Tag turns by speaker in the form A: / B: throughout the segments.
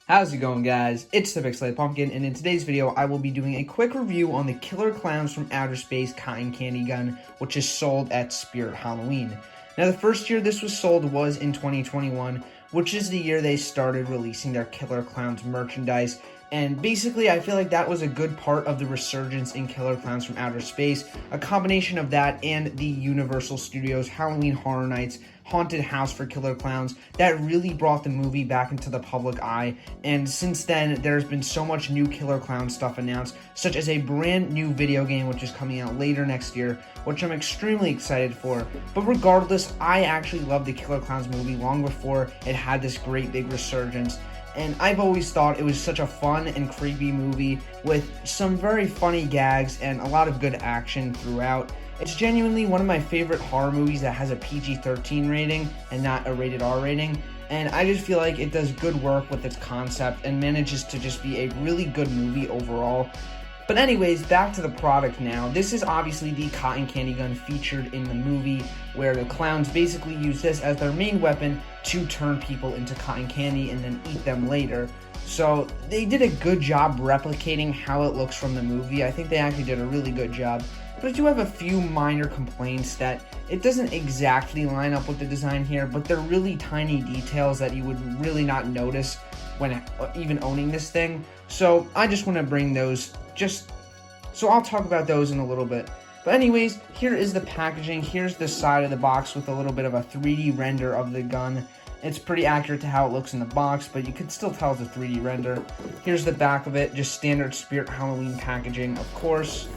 A: How's it going, guys? It's the Pixelated Pumpkin, and in today's video, I will be doing a quick review on the Killer Klowns from Outer Space Cotton Candy gun, which is sold at Spirit Halloween. Now, the first year this was sold was in 2021, which is the year they started releasing their Killer Klowns merchandise, and basically, I feel like that was a good part of the resurgence in Killer Klowns from Outer Space, a combination of that and the Universal Studios Halloween Horror Nights haunted house for Killer Klowns that really brought the movie back into the public eye. And since then, there's been so much new Killer Klowns stuff announced, such as a brand new video game which is coming out later next year, which I'm extremely excited for. But regardless, I actually loved the Killer Klowns movie long before it had this great big resurgence. And I've always thought it was such a fun and creepy movie with some very funny gags and a lot of good action throughout. It's genuinely one of my favorite horror movies that has a PG-13 rating and not a rated R rating. And I just feel like it does good work with its concept and manages to just be a really good movie overall. But anyways, back to the product now. This is obviously the cotton candy gun featured in the movie, where the clowns basically use this as their main weapon to turn people into cotton candy and then eat them later. So they did a good job replicating how it looks from the movie. I think they actually did a really good job. But I do have a few minor complaints that it doesn't exactly line up with the design here, but they're really tiny details that you would really not notice when even owning this thing. So I just want to bring those so I'll talk about those in a little bit. But anyways, here is the packaging. Here's the side of the box with a little bit of a 3D render of the gun. It's pretty accurate to how it looks in the box, but you can still tell it's a 3D render. Here's the back of it, just standard Spirit Halloween packaging, of course.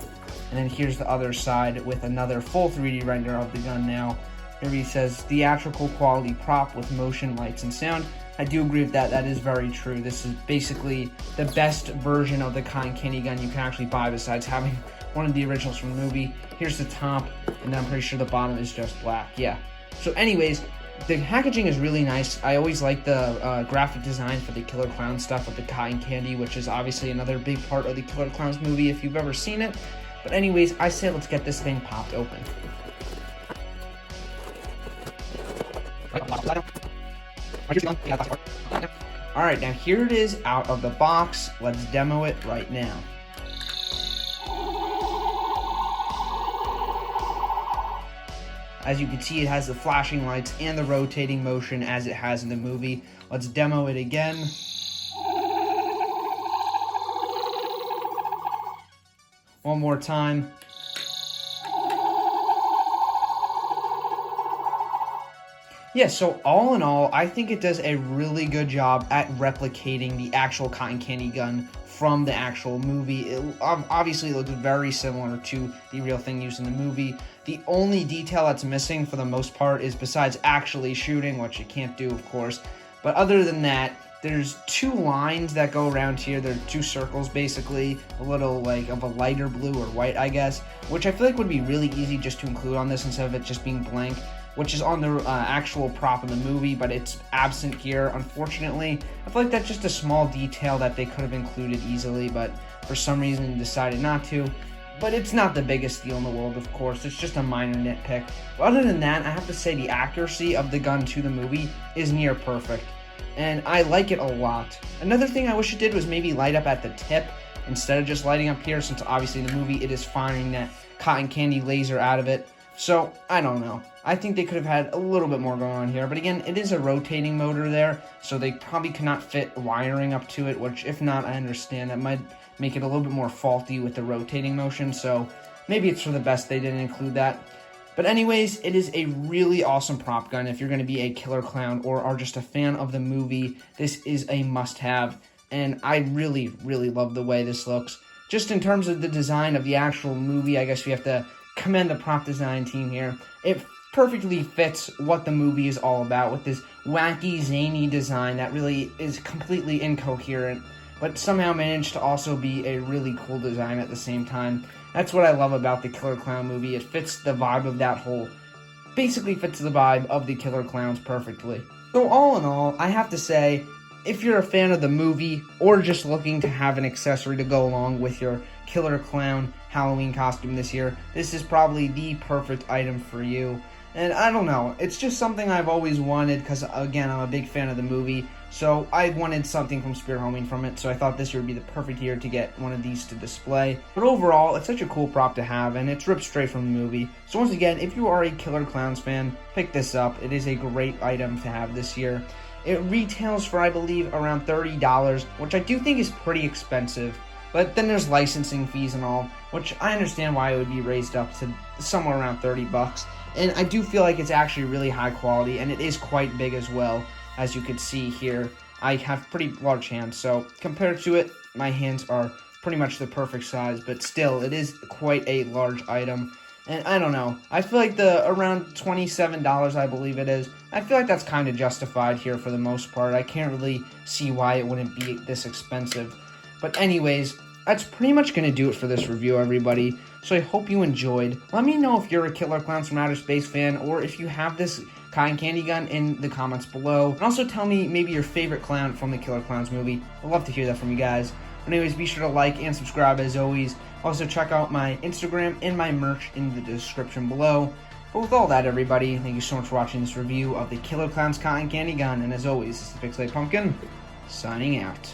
A: And then here's the other side with another full 3D render of the gun now. Here he says, theatrical quality prop with motion, lights, and sound. I do agree with that. That is very true. This is basically the best version of the cotton candy gun you can actually buy besides having one of the originals from the movie. Here's the top, and I'm pretty sure the bottom is just black. Yeah. So anyways, the packaging is really nice. I always like the graphic design for the Killer Klowns stuff with the cotton candy, which is obviously another big part of the Killer Klowns movie if you've ever seen it. But anyways, I say let's get this thing popped open. Alright, now here it is out of the box. Let's demo it right now. As you can see, it has the flashing lights and the rotating motion as it has in the movie. Let's demo it again. One more time. Yeah, so all in all, I think it does a really good job at replicating the actual cotton candy gun from the actual movie. It obviously looks very similar to the real thing used in the movie. The only detail that's missing for the most part is besides actually shooting, which you can't do, of course. But other than that, there's two lines that go around here. There are two circles, basically, a little like of a lighter blue or white, I guess, which I feel like would be really easy just to include on this instead of it just being blank, which is on the actual prop in the movie, but it's absent here, unfortunately. I feel like that's just a small detail that they could have included easily, but for some reason decided not to. But it's not the biggest deal in the world, of course. It's just a minor nitpick. But other than that, I have to say the accuracy of the gun to the movie is near perfect, and I like it a lot. Another thing I wish it did was maybe light up at the tip instead of just lighting up here, since obviously in the movie it is firing that cotton candy laser out of it. So, I don't know. I think they could have had a little bit more going on here. But again, it is a rotating motor there, so they probably cannot fit wiring up to it, which if not, I understand. That might make it a little bit more faulty with the rotating motion, so maybe it's for the best they didn't include that. But anyways, it is a really awesome prop gun. If you're going to be a killer clown or are just a fan of the movie, this is a must-have. And I really, really love the way this looks. Just in terms of the design of the actual movie, I guess we have to commend the prop design team here. It perfectly fits what the movie is all about with this wacky, zany design that really is completely incoherent, but somehow managed to also be a really cool design at the same time. That's what I love about the Killer Clown movie. It fits the vibe of that basically fits the vibe of the Killer Klowns perfectly. So all in all, I have to say, if you're a fan of the movie or just looking to have an accessory to go along with your Killer Clown Halloween costume this year, this is probably the perfect item for you. And I don't know, it's just something I've always wanted because, again, I'm a big fan of the movie. So I wanted something from Spirit Halloween from it, so I thought this year would be the perfect year to get one of these to display. But overall, it's such a cool prop to have, and it's ripped straight from the movie. So once again, if you are a Killer Klowns fan, pick this up. It is a great item to have this year. It retails for, I believe, around $30, which I do think is pretty expensive. But then there's licensing fees and all, which I understand why it would be raised up to somewhere around 30 bucks. And I do feel like it's actually really high quality, and it is quite big as well. As you can see here, I have pretty large hands, so compared to it, my hands are pretty much the perfect size, but still, it is quite a large item. And I don't know, I feel like around $27, I believe it is, I feel like that's kind of justified here for the most part. I can't really see why it wouldn't be this expensive. But anyways, that's pretty much going to do it for this review, everybody. So I hope you enjoyed. Let me know if you're a Killer Klowns from Outer Space fan, or if you have this cotton candy gun in the comments below. And also tell me maybe your favorite clown from the Killer Klowns movie. I'd love to hear that from you guys. But anyways, be sure to like and subscribe as always. Also check out my Instagram and my merch in the description below. But with all that, everybody, thank you so much for watching this review of the Killer Klowns Cotton Candy gun. And as always, this is the Pixelated Pumpkin, signing out.